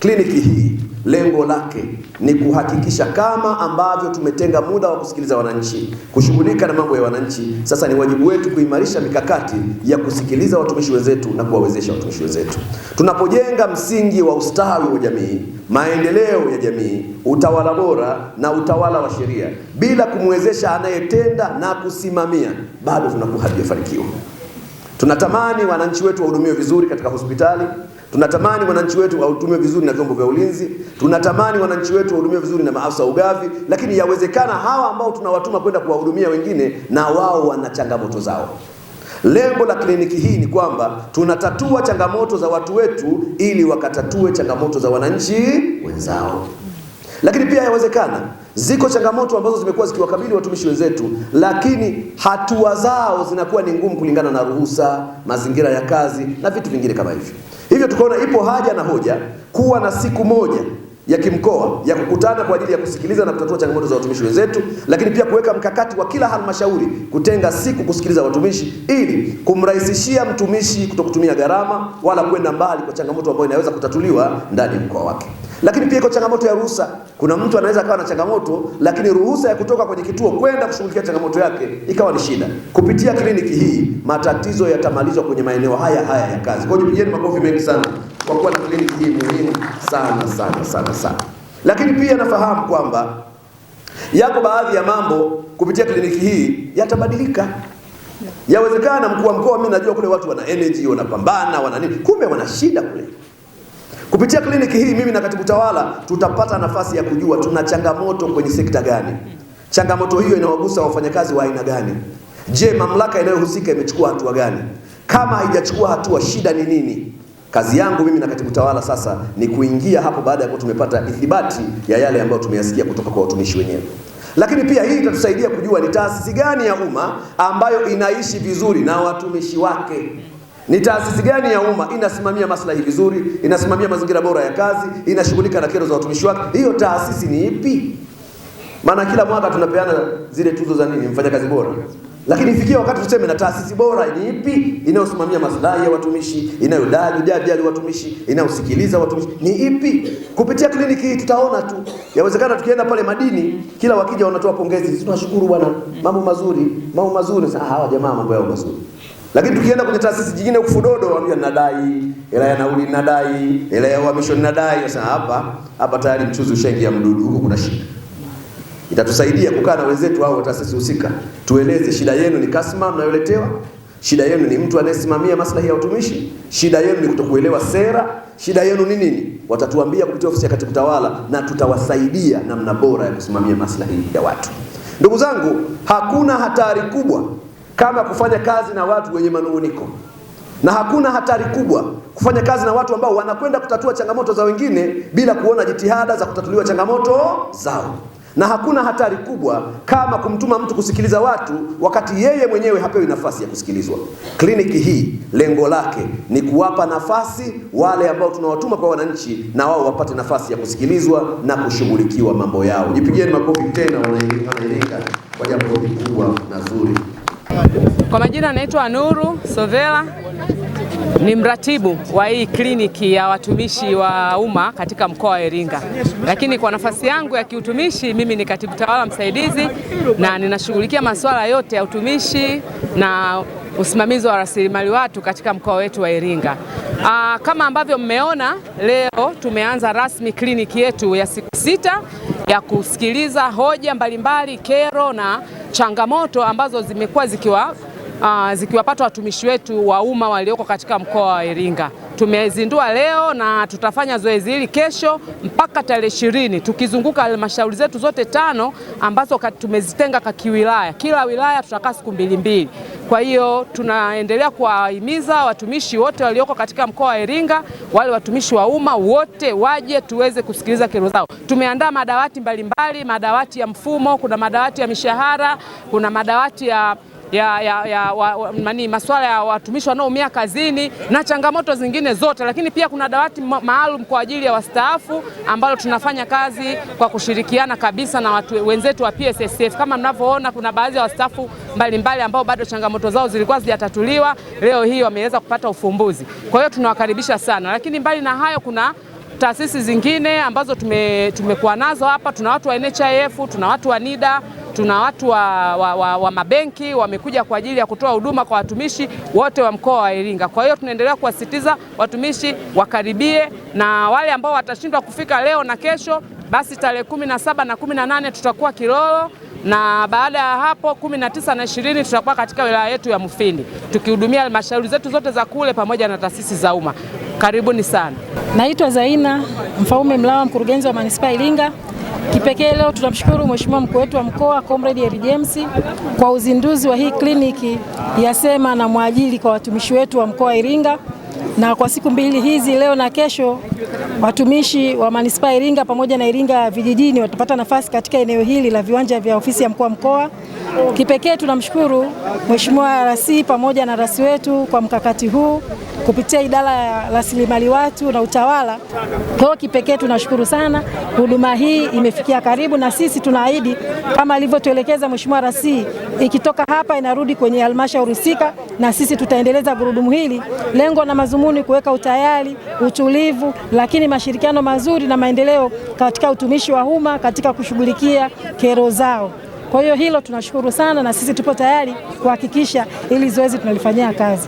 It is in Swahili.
Kliniki hii lengo lake ni kuhakikisha kama ambavyo tumetenga muda wa kusikiliza wananchi, kushughulika na mambo ya wananchi, sasa ni wajibu wetu kuimarisha mikakati ya kusikiliza watumishi wenzetu na kuwawezesha watumishi wenzetu. Tunapojenga msingi wa ustawi wa jamii, maendeleo ya jamii, utawala bora na utawala wa sheria, bila kumwezesha anayetenda na kusimamia, bado tunakuwa hatujafanikiwa. Tunatamani wananchi wetu wahudumiwe vizuri katika hospitali, tunatamani wananchi wetu wahudumiwe vizuri na vyombo vya ulinzi, tunatamani wananchi wetu wahudumiwe vizuri na maafisa ugavi, lakini yawezekana hawa ambao tunawatuma kwenda kuwahudumia wengine na wao wana changamoto zao. Lengo la kliniki hii ni kwamba tunatatua changamoto za watu wetu ili wakatatue changamoto za wananchi wenzao. Lakini pia yawezekana ziko changamoto ambazo zimekuwa zikiwakabili watumishi wenzetu, lakini hatua zao zinakuwa ni ngumu kulingana na ruhusa, mazingira ya kazi na vitu vingine kama hivyo. Hivyo tukaona ipo haja na hoja kuwa na siku moja ya kimkoa ya kukutana kwa ajili ya kusikiliza na kutatua changamoto za watumishi wenzetu, lakini pia kuweka mkakati wa kila halmashauri kutenga siku kusikiliza watumishi ili kumrahisishia mtumishi kutokutumia gharama wala kwenda mbali kwa changamoto ambayo inaweza kutatuliwa ndani ya mkoa wake. Lakini pia iko changamoto ya ruhusa. Kuna mtu anaweza kawa na changamoto lakini ruhusa ya kutoka kwenye kituo kwenda kushughulikia changamoto yake ikawa ni shida. Kupitia kliniki hii matatizo yatamalizwa kwenye maeneo haya ya kazi. Kwa hiyo jipigeni makofi mengi sana kwa kuwa na kliniki hii muhimu sana. Lakini pia nafahamu kwamba yako baadhi ya mambo kupitia kliniki hii yatabadilika. Yawezekana mkuu wa mkoa, mimi najua kule watu wana energy, wanapambana, wana nini, kumbe wana shida kule. Kupitia kliniki hii mimi na katibu tawala tutapata nafasi ya kujua tuna changamoto kwenye sekta gani. Changamoto hiyo inawagusa wafanyakazi wa aina gani? Je, mamlaka inayohusika imechukua hatua gani? Kama haijachukua hatua, shida ni nini? Kazi yangu mimi na katibu tawala sasa ni kuingia hapo baada ya kuwa tumepata ithibati ya yale ambayo tumeyasikia kutoka kwa watumishi wenyewe. Lakini pia hii itatusaidia kujua ni taasisi gani ya umma ambayo inaishi vizuri na watumishi wake. Ni taasisi gani ya umma inasimamia maslahi vizuri, inasimamia mazingira bora ya kazi, inashughulika na kero za watumishi wake. Hiyo taasisi ni ipi? Maana kila mwaka tunapeana zile tuzo za nini, mfanyakazi bora. Lakini ifikia wakati tuseme na taasisi bora ni ipi inayosimamia maslahi ya watumishi, inayojali watumishi, inayosikiliza watumishi, ni ipi? Kupitia kliniki hii tutaona tu. Yawezekana tukienda pale madini, kila wakija wanatoa pongezi, tunashukuru bwana, mambo mazuri. Sasa hawa jamaa mambo yao mazuri. Lakini tukienda kwenye taasisi nyingine kufudodo, waambia nadai, hela ya nauli nadai, hela ya uhamisho nadai. Sasa hapa tayari mchuzi ushaingia mdudu, huko kuna shida. Itatusaidia kukaa na wenzetu hao taasisi husika, tueleze shida yenu ni kasma mnayoletewa, shida yenu ni mtu anayesimamia maslahi ya watumishi, shida yenu ni kutokuelewa sera, shida yenu ni nini? Watatuambia kupitia ofisi ya katibu tawala na tutawasaidia namna bora ya kusimamia maslahi ya watu. Ndugu zangu, hakuna hatari kubwa kama kufanya kazi na watu wenye manunguniko. Na hakuna hatari kubwa kufanya kazi na watu ambao wanakwenda kutatua changamoto za wengine bila kuona jitihada za kutatuliwa changamoto zao. Na hakuna hatari kubwa kama kumtuma mtu kusikiliza watu wakati yeye mwenyewe hapewi nafasi ya kusikilizwa. Kliniki hii lengo lake ni kuwapa nafasi wale ambao tunawatuma kwa wananchi, na wao wapate nafasi ya kusikilizwa na kushughulikiwa mambo yao. Jipigieni makofi tena Wanairinga kwa jambo kubwa na zuri. Kwa majina naitwa Nuru Sovela, ni mratibu wa hii kliniki ya watumishi wa umma katika mkoa wa Iringa. Lakini kwa nafasi yangu ya kiutumishi mimi ni katibu tawala msaidizi na ninashughulikia masuala yote ya utumishi na usimamizi wa rasilimali watu katika mkoa wetu wa Iringa. Kama ambavyo mmeona leo tumeanza rasmi kliniki yetu ya siku 6 kusikiliza hoja mbalimbali, kero na changamoto ambazo zimekuwa zikiwapata watumishi wetu wa umma walioko katika mkoa wa Iringa. Tumezindua leo na tutafanya zoezi hili kesho mpaka tarehe 20 tukizunguka halmashauri zetu zote 5 ambazo tumezitenga kwa kiwilaya. Kila wilaya tutakaa siku 2. Kwa hiyo tunaendelea kuwahimiza watumishi wote walioko katika mkoa wa Iringa, wale watumishi wa umma wote waje tuweze kusikiliza kero zao. Tumeandaa madawati mbalimbali, madawati ya mfumo, kuna madawati ya mishahara, kuna madawati ya masuala ya watumishi wanaoumia kazini na changamoto zingine zote, lakini pia kuna dawati maalum kwa ajili ya wastaafu ambalo tunafanya kazi kwa kushirikiana kabisa na wenzetu wa PSSF. Kama mnavyoona kuna baadhi ya wastaafu mbalimbali ambao bado changamoto zao zilikuwa hazijatatuliwa, leo hii wameweza kupata ufumbuzi. Kwa hiyo tunawakaribisha sana. Lakini mbali na hayo kuna taasisi zingine ambazo tumekuwa nazo hapa. Tuna watu wa NHIF, tuna watu wa NIDA, tuna watu wa mabenki wamekuja kwa ajili ya kutoa huduma kwa watumishi wote wa mkoa wa Iringa. Kwa hiyo tunaendelea kuwasisitiza watumishi wakaribie, na wale ambao watashindwa kufika leo na kesho, basi tarehe 17 na 18 tutakuwa Kilolo, na baada ya hapo 19 na 20 tutakuwa katika wilaya yetu ya Mufindi tukihudumia halmashauri zetu zote za kule pamoja na taasisi za umma. Karibuni sana. Naitwa Zaina Mfaume Mlawa, mkurugenzi wa manispaa Iringa. Kipekee leo tunamshukuru Mheshimiwa mkuu wetu wa mkoa Comrade Harry James kwa uzinduzi wa hii kliniki ya Sema na Mwajiri kwa watumishi wetu wa mkoa wa Iringa. Na kwa siku mbili hizi, leo na kesho, watumishi wa manispaa Iringa pamoja na Iringa vijijini watapata nafasi katika eneo hili la viwanja vya ofisi ya mkuu wa mkoa. Kipekee tunamshukuru Mheshimiwa RC pamoja na RC wetu kwa mkakati huu kupitia idara ya rasilimali watu na utawala. Kwa kipekee tunashukuru sana, huduma hii imefikia karibu, na sisi tunaahidi kama alivyotuelekeza Mheshimiwa RC, ikitoka hapa inarudi kwenye halmashauri husika, na sisi tutaendeleza gurudumu hili. Lengo na mazumuni kuweka utayari, utulivu, lakini mashirikiano mazuri na maendeleo katika utumishi wa umma katika kushughulikia kero zao. Kwa hiyo hilo tunashukuru sana, na sisi tupo tayari kuhakikisha ili zoezi tunalifanyia kazi.